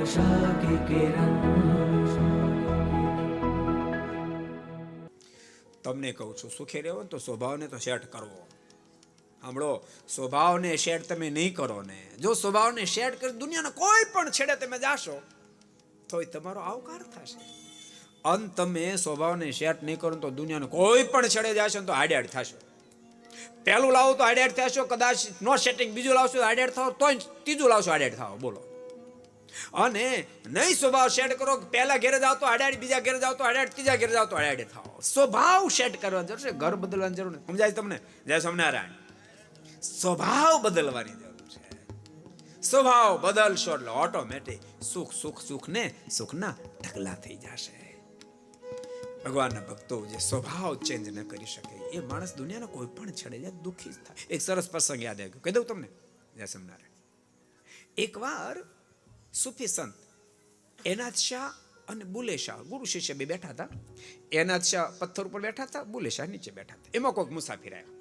आशा की किरण। તમને કહું છું, સુખી રહેવો ને તો સ્વભાવને તો સેટ કરવો. સાંભળો, સ્વભાવને સેટ તમે નહીં કરો ને, જો સ્વભાવને સેટ કરી દુનિયાના કોઈ પણ છેડે તમે જાશો તોય તમારો આવકાર થશે. અને તમે સ્વભાવને સેટ નહીં કરો તો દુનિયાના કોઈ પણ છેડે જાશો તો હાડ્યાડ થશો. પહેલું લાવો તો હાડ્યાડ થશો, કદાચ નો સેટિંગ બીજું લાવશો હાડ્યાડ થાવ, તો ત્રીજું લાવશો હાડ્યાડ થાવ. બોલો. અને નહીં સ્વભાવ સેટ કરો, પહેલા ઘેરે જાવ તો હાડ્યાડ, બીજા ઘેરે જાવ તો હાડ્યાડ, ત્રીજા ઘેરે જાવ તો હાડ્યાડ થાવ. સ્વભાવ સેટ કરવા જરૂર છે, ઘર બદલવાની જરૂર નથી. સમજાય તમને? જય સ્વામિનારાયણ. સ્વભાવ બદલવાની જરૂર છે. સ્વભાવ બદલશો એટલે ઓટોમેટિક સુખ સુખ સુખ ને સુખના ઢગલા થઈ જશે. ભગવાનના ભક્તો જે સ્વભાવ ચેન્જ ન કરી શકે એ માણસ દુનિયાના કોઈ પણ છેડે જાય દુઃખી જ થાય. એક સરસ પ્રસંગ યાદ આવ્યો, કહી દઉં તમને. જય સ્વામિનારાયણ. એકવાર સૂફી સંત એનાથ શાહ અને બુલે શાહ ગુરુ શિષ્ય બે બેઠા હતા. એનાથ શાહ પથ્થર ઉપર બેઠા હતા, બુલે શાહ નીચે બેઠા હતા. એમાં કોઈક મુસાફિર આવ્યા.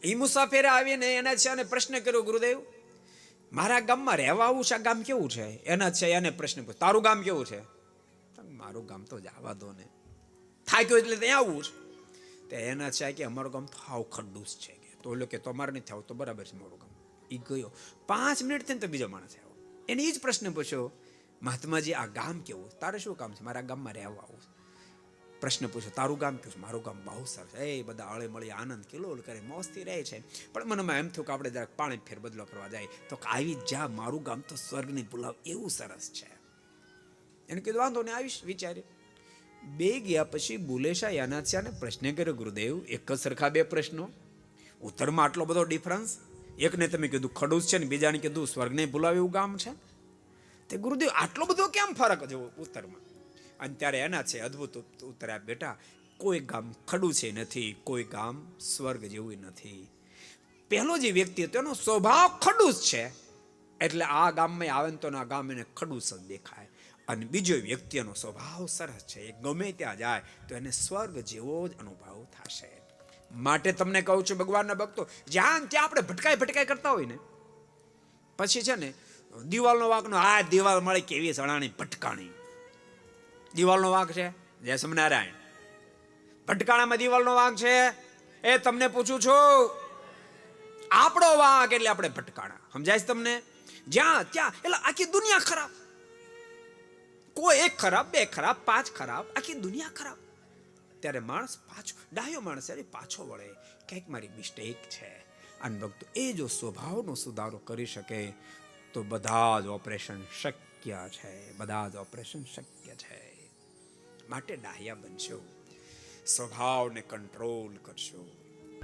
એ મુસાફિર આવીને એનાથ શાહને પ્રશ્ન કર્યો, ગુરુદેવ મારા ગામમાં રહેવા આવું છે, આ ગામ કેવું છે? એનાથ શાહ એને પ્રશ્ન પૂછ્યો, તારું ગામ કેવું છે? મારું ગામ તો જવા દો ને, થાક્યો એટલે ત્યાં આવવું છે. તે એનાથ શાહ કે અમારું ગામ તો હાવ ખડ્ડુસ છે. તો ઓલો કે તમારે નથી આવું, તો બરાબર છે મારું ગામ. એ ગયો 5 મિનિટ થઈને તો બીજો માણસ આવ્યો. એને એ જ પ્રશ્ન પૂછ્યો, મહાત્માજી આ ગામ કેવું? તારે શું કામ છે? મારા ગામમાં રહેવા આવું. પ્રશ્ન પૂછ્યો, તારું ગામ કેવું? મારું ગામ બહુ સરસ. એ બધા હળે મળી આનંદ કિલોલ કરે, મોજથી રહે છે. પણ મનમાં એમ થયું કે આપણે જરાક પાણી ફેર બદલો કરવા જાય તો આવી જા, મારું ગામ તો સ્વર્ગની પુલાવ એવું સરસ છે. એને કીધું વાંધો ને આવીશ વિચારે. બે ગયા પછી બુલે શાહ એનાથ શાહને પ્રશ્ન કર્યો, ગુરુદેવ એક જ સરખા બે પ્રશ્નો, ઉત્તરમાં આટલો બધો ડિફરન્સ? એકને તમે કીધું ખડૂસ છે ને બીજાને કીધું સ્વર્ગને ભૂલાવે એવું ગામ છે. તે ગુરુદેવ આટલો બધો કેમ ફરક છે ઉત્તરમાં? અને ત્યારે એના છે અદ્ભુત ઉત્તર આપ, બેટા કોઈ ગામ ખડૂસ છે નથી, કોઈ ગામ સ્વર્ગ જેવું નથી. પહેલો જે વ્યક્તિ હતો એનો સ્વભાવ ખડૂસ છે એટલે આ ગામમાં આવે ને તો આ ગામ એને ખડૂસ જ દેખાય. અને બીજો વ્યક્તિનો સ્વભાવ સરસ છે, એ ગમે ત્યાં જાય તો એને સ્વર્ગ જેવો જ અનુભવ થશે. માટે તમને કહું છું ભગવાનના ભક્તો, જ્યાં ત્યાં આપણે ભટકાઈ કરતા હોય ને, પછી છે ને દિવાલનો વાંકનો આ દિવાલ મળે કેવી સણાણી ભટકાણી. દિવાલનો વાંક છે. જય સ્વામિનારાયણ. ભટકાણામાં દિવાલનો વાંક છે. એ તમને પૂછું છું, આપણો વાંક એટલે આપણે ભટકાણા. સમજાય છે તમને? જ્યાં ત્યાં એટલે આખી દુનિયા ખરાબ. કોઈ એક ખરાબ, બે ખરાબ, 5 ખરાબ, આખી દુનિયા ખરાબ. ત્યારે માણસ પાછો, ડાયો માણસ પાછો વળે, કંઈક મારી મિસ્ટેક છે. અને ભક્તો એ જો સ્વભાવનો સુધારો કરી શકે તો બધા જ ઓપરેશન શક્ય છે, બધા જ ઓપરેશન શક્ય છે. માટે ડાહ્યા બનશો, स्वभाव ने कंट्रोल करशो।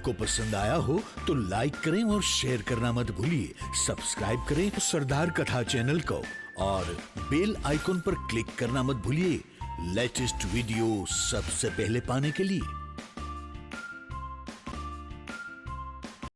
को पसंद आया हो तो लाइक करें और शेयर करना मत भूलिए। सब्सक्राइब करें सरदार कथा चैनल को और बेल आइकॉन पर क्लिक करना मत भूलिए लेटेस्ट वीडियो सबसे पहले पाने के लिए।